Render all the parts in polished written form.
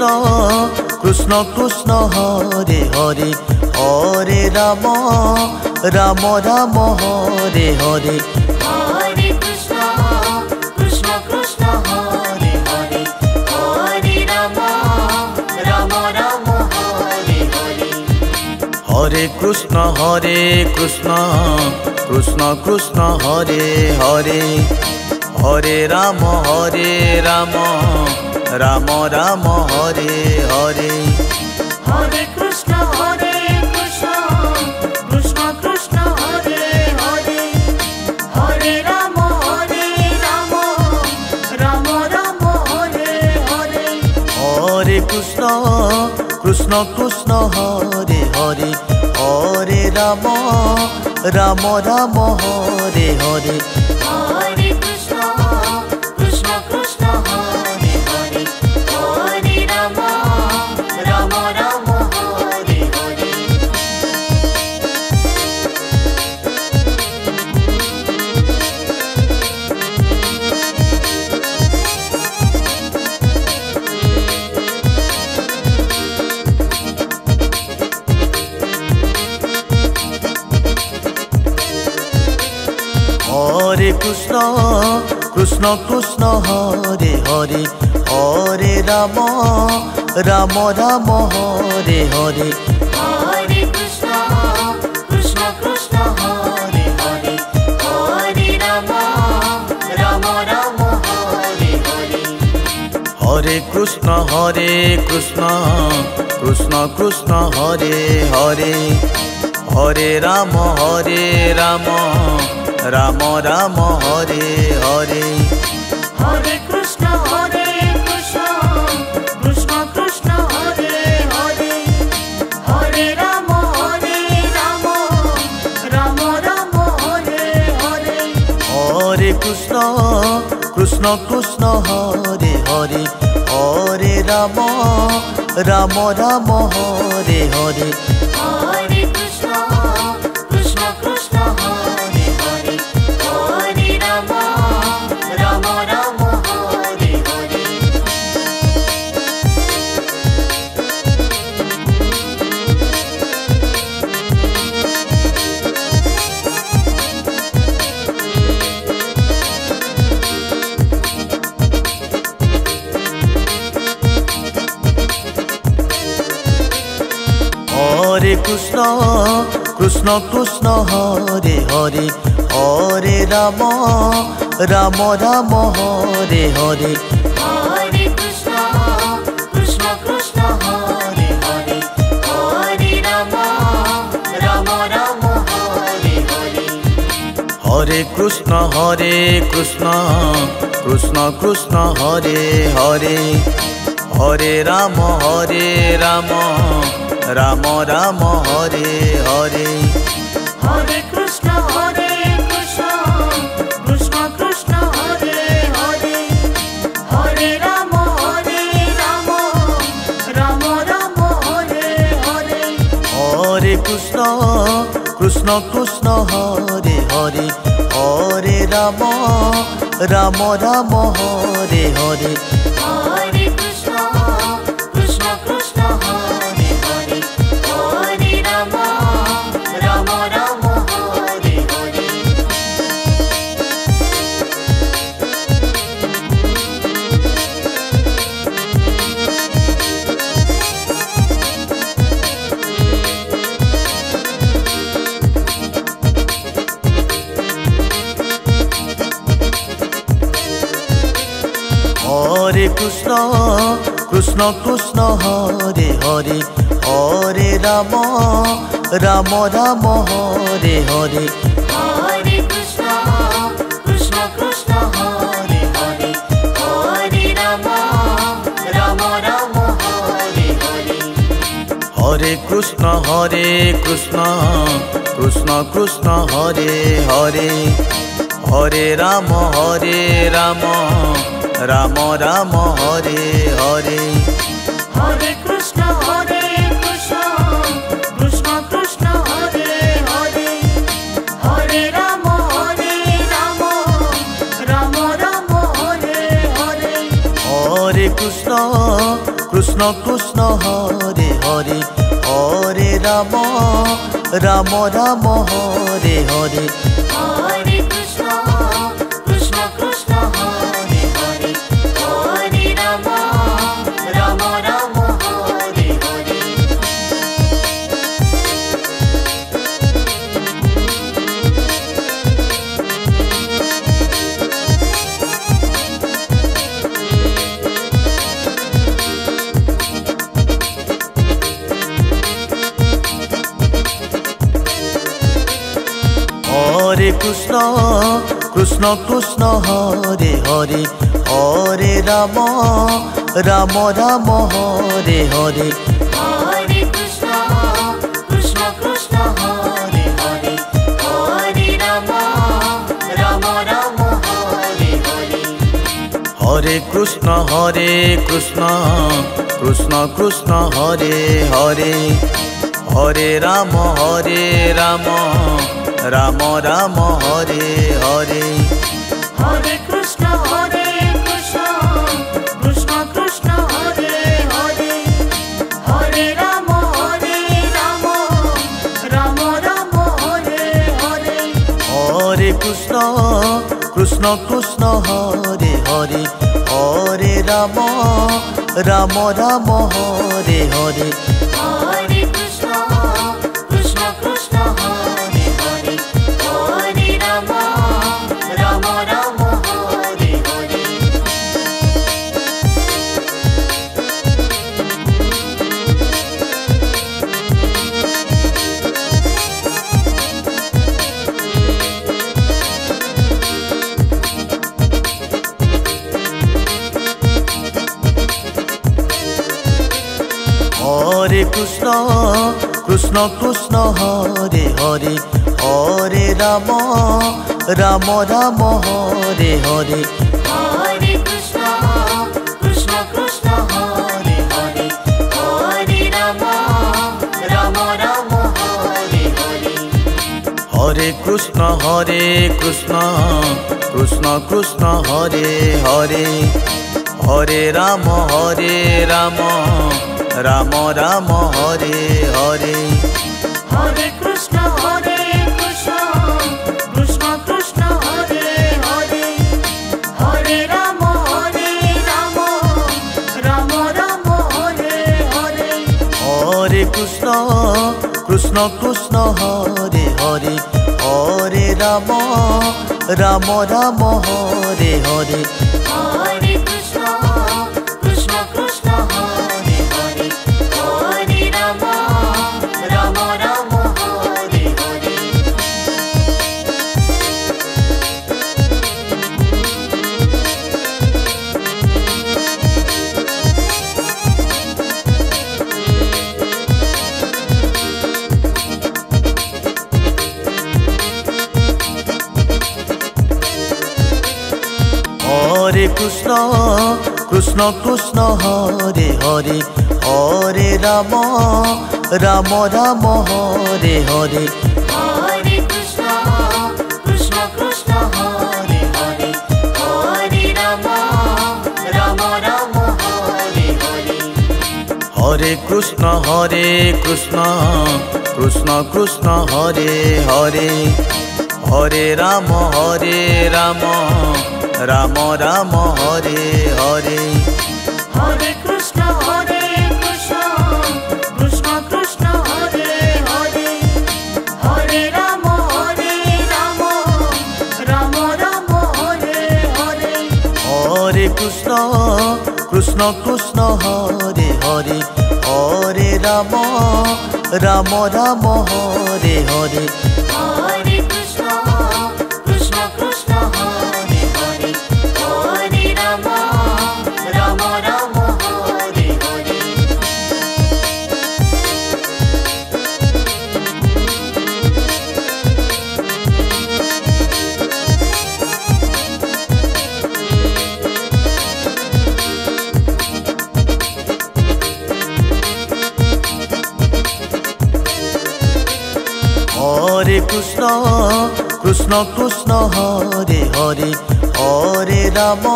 Krishna Krishna Hare Hare Hare Ram Ram Ram Hare Hare Hare Krishna Krishna Krishna Hare Hare Hare Ram Ram Ram Hare Hare Hare Krishna Krishna Krishna Hare Hare Hare Ram Ram Ram Hare Hare Hare Krishna Krishna Krishna Hare Hare Hare Ram Ram Ram Ram Hare Hare Hare Krishna Krishna Hare Hare Hare Ram Ram Hare Hare Hare Krishna Krishna Hare Hare Hare Ram Ram Ram Hare Hare Hare Krishna Krishna Hare Hare Hare Ram Ram Hare Hare Hare Krishna Krishna Hare Hare Hare Ram Ram Ram Hare Hare Hare Krishna Krishna Hare Hare Hare Ram Ram Hare Hare Hare Krishna Krishna Hare Hare Hare Ram Ram Ram Hare Hare Hare Krishna Krishna Hare Hare Hare Ram Ram Hare Hare Hare Krishna Krishna Hare Hare Hare Ram Ram Hare Hare Hare Krishna Krishna Hare Hare Hare Ram Ram Hare Hare Hare Krishna Krishna Hare Hare Hare Ram Ram Hare Hare Hare Krishna Krishna Hare Hare Hare Ram Ram Hare Hare Hare Krishna Krishna Hare Hare Hare Ram Ram Hare Hare Hare Krishna Krishna Hare Hare Hare Ram Ram Hare Hare Hare Krishna Krishna Hare Hare Hare Ram Ram Hare Hare Hare Krishna Krishna Hare Hare Hare Ram Ram Hare Hare Hare Krishna Krishna Hare Hare Hare Ram Ram Hare Hare Hare Krishna Krishna Hare Hare Hare Ram Ram Hare Hare Hare Krishna Krishna Hare Hare Hare Ram Ram Hare Hare Hare Krishna Krishna Krishna Hare Hare Hare Rama Rama Rama Hare Hare Hare Krishna Krishna Krishna Hare Hare Hare Rama Rama Rama Hare Hare Hare Krishna Krishna Krishna Hare Hare Hare Rama Rama Rama Hare Hare Hare Krishna Krishna Krishna Hare Hare Hare Rama Rama Rama Hare Hare Hare Krishna Krishna Krishna Hare Hare Hare Rama Rama Rama Hare Hare Hare Krishna Krishna Krishna Hare Hare Hare Rama Rama Rama Hare Hare Hare Krishna Krishna Krishna Hare Hare Hare Rama Rama Rama Hare Hare Hare Krishna Krishna Krishna Hare Hare Hare Rama Rama Rama Hare Hare Hare Krishna Krishna Krishna Hare Hare Hare Rama Rama Rama Hare Hare Hare Krishna Krishna Krishna Hare Hare Hare Rama Rama Rama Hare Hare Hare Krishna Krishna Krishna Hare Hare Hare Rama Rama Rama Hare Hare Hare Krishna Krishna Krishna Hare Hare Hare Rama Rama Rama Hare Hare Hare Krishna Krishna Krishna Hare Hare Hare Rama Rama Hare Hare Hare Krishna Krishna Krishna Hare Hare Hare Rama Rama Hare Hare Hare Krishna Krishna Krishna Hare Hare Hare Rama Rama Hare Hare Hare Krishna Krishna Krishna Hare Hare Hare Rama Rama Hare Hare Hare Krishna Krishna Krishna Hare Hare Hare Rama Rama Hare Hare Hare Krishna Krishna Krishna Hare Hare Hare Rama Rama Hare Hare Hare Krishna Krishna Krishna Hare Hare Hare Rama Rama Hare Hare Hare Krishna Krishna Krishna Hare Hare Hare Rama Rama Hare Hare Hare Krishna Krishna Krishna Hare Hare Hare Rama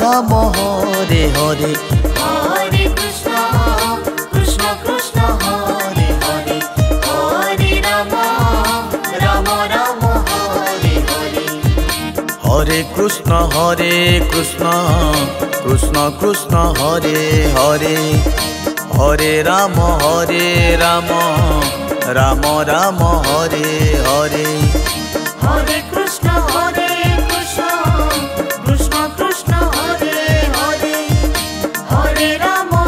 Rama Hare Hare Hare Krishna Krishna Krishna Hare Hare Hare Ram Ram Ram Hare Hare Hare Krishna, Krishna Krishna, Hare Hare, Hare Rama,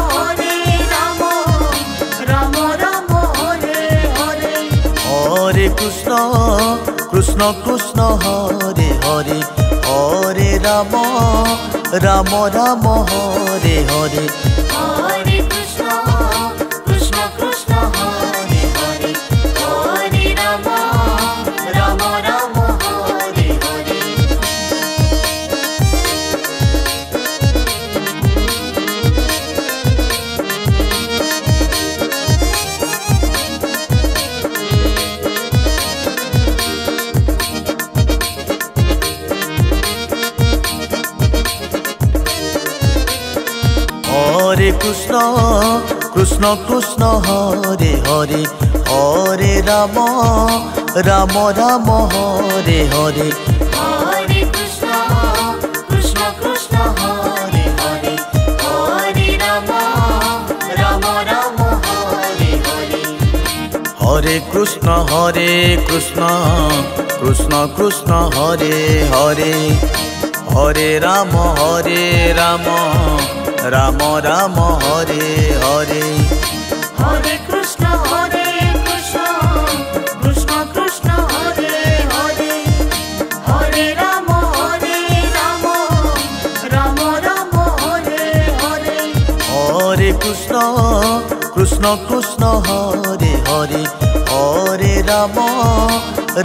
Rama Rama, Hare Hare. Hare Krishna Krishna Krishna Hare Hare Hare Ram Ram Ram Hare Hare Hare Krishna, Krishna Krishna, Hare Hare, Hare Rama, Rama Rama, Hare Hare. Hare Krishna Krishna Krishna Hare Hare Hare Ram Ram Ram Hare Hare Hare Krishna, Krishna Krishna, Hare Hare, Hare Rama, Rama Rama, Hare Hare. Hare Krishna Krishna Krishna Hare Hare Hare Ram Ram Ram Hare Hare Hare Krishna, Krishna Krishna, Hare Hare, Hare Rama, Rama Rama, Hare Hare. Hare Krishna Krishna Krishna Hare Hare Hare Ram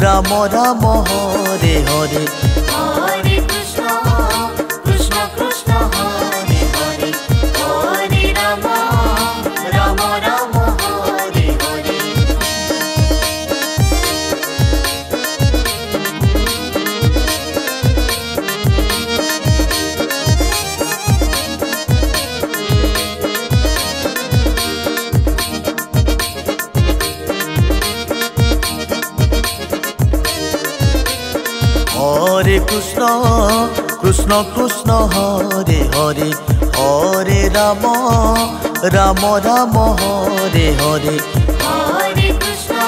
Ram Ram Hare Hare Hare Krishna, Krishna Krishna, Hare Hare, Hare Rama, Rama Rama, Hare Hare. Hare Krishna Krishna Krishna Hare Hare Hare Ram Ram Ram Hare Hare Hare Krishna,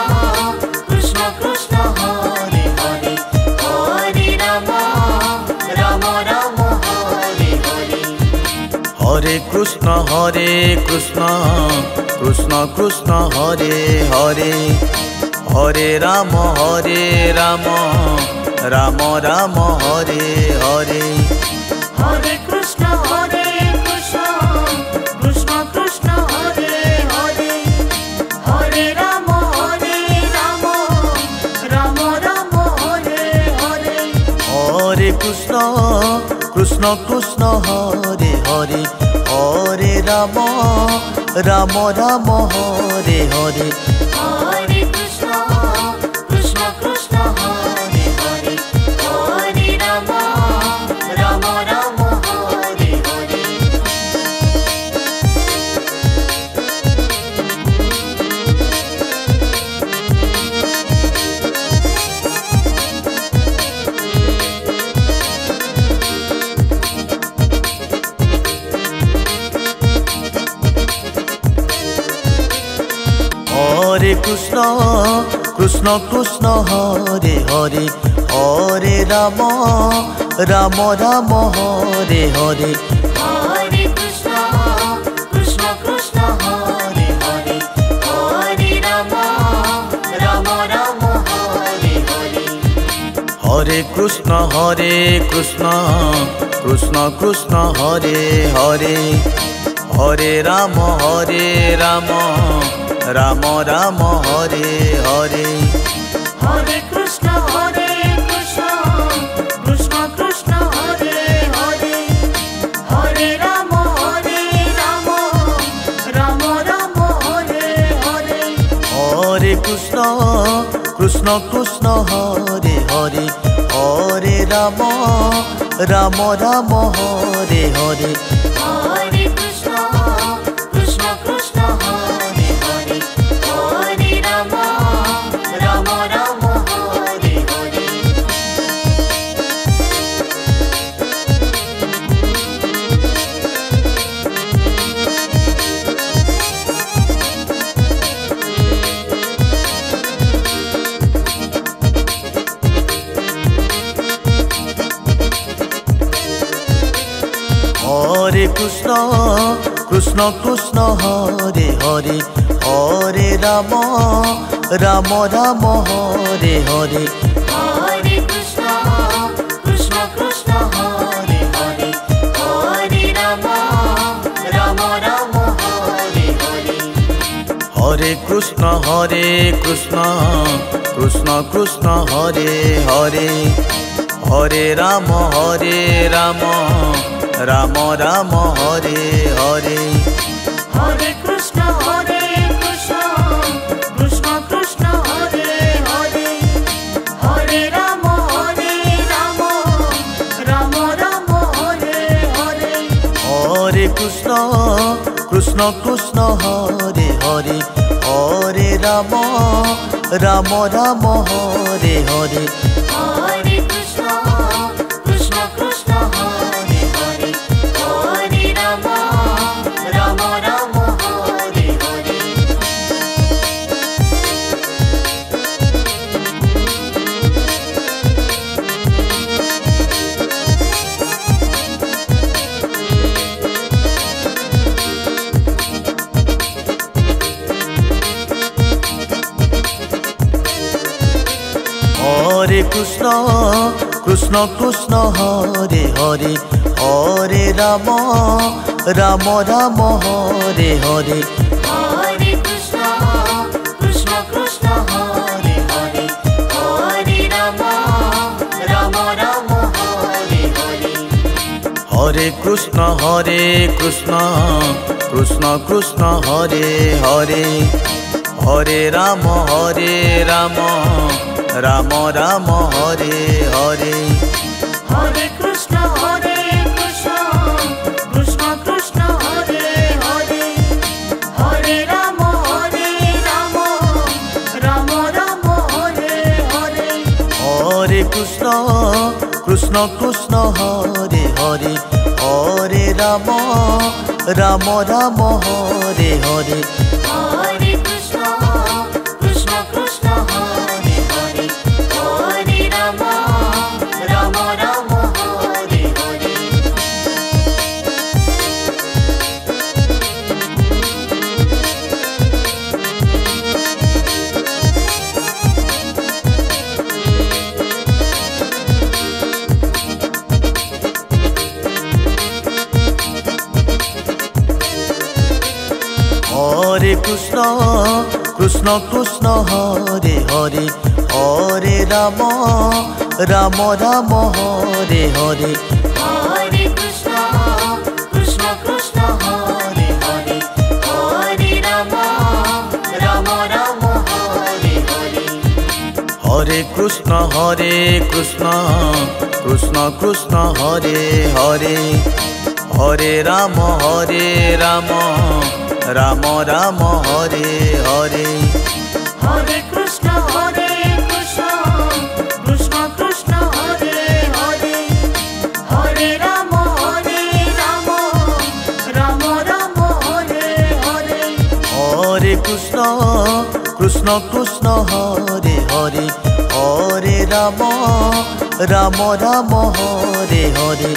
Krishna Krishna, Hare Hare, Hare Rama, Rama Rama, Hare Hare. Hare Krishna Krishna Krishna Hare Hare Hare Ram Ram Ram Hare Hare Hare Krishna, Krishna Krishna, Hare Hare, Hare Rama, Rama Rama, Hare Hare. Hare Krishna Krishna Krishna Hare Hare Hare Ram Ram Ram Hare Hare Hare Krishna, Krishna Krishna, Hare Hare, Hare Rama, Rama Rama, Hare Hare. Hare Krishna Krishna Krishna Hare Hare Hare Ram Ram Ram Hare Hare Hare Krishna, Krishna Krishna, Hare Hare, Hare Rama, Rama Rama, Hare Hare. Hare Krishna Krishna Krishna Hare Hare Hare Ram Ram Ram Hare Hare Hare Krishna, Krishna Krishna, Hare Hare, Hare Rama, Rama Rama, Hare Hare. Hare Krishna Krishna Krishna Hare Hare Hare Ram Ram Ram Hare Hare Hare Krishna, Krishna Krishna, Hare Hare, Hare Rama, Rama Rama, Hare Hare. Krishna Krishna Krishna Hare Hare Hare Ram Ram Ram Hare Hare Hare Krishna Krishna Krishna Hare Hare Hare Ram Ram Ram Hare Hare Hare Krishna Krishna Krishna Hare Hare Hare Ram Ram Ram Hare Hare Hare Krishna Krishna Krishna Krishna Hare Hare Hare Ram Ram Ram Ram Hare Hare Hare Krishna Krishna Krishna Hare Hare Hare Ram Ram Ram Hare Hare Hare Krishna Krishna Krishna Hare Hare Hare Ram Ram Ram Hare Hare Hare Krishna Krishna Krishna Hare Hare Hare Ram Ram Ram Hare Hare Hare Krishna Krishna Krishna Hare Hare Hare Ram Ram Ram Hare Hare Hare Krishna Krishna Krishna Krishna Hare Hare Hare Ram Ram Ram Ram Hare Hare Hare Krishna Krishna Krishna Krishna Hare Hare Hare Ram Ram Ram Ram Hare Hare Hare Krishna Krishna Krishna Hare Hare Hare Ram Ram Ram Hare Hare Hare Krishna Krishna Krishna Hare Hare Hare Ram Ram Ram Hare Hare Hare Krishna Krishna Krishna Hare Hare Hare Ram Ram Ram Hare Hare Hare Krishna Krishna Krishna Hare Hare Hare Ram Ram Ram Hare Hare Hare Krishna Krishna Krishna Krishna Hare Hare Hare Ram Ram Ram Ram Hare Hare Hare Krishna Krishna Krishna Krishna Hare Hare Hare Ram Ram Ram Ram Hare Hare Hare Krishna Krishna Krishna Hare Hare Hare Ram Ram Ram Hare Hare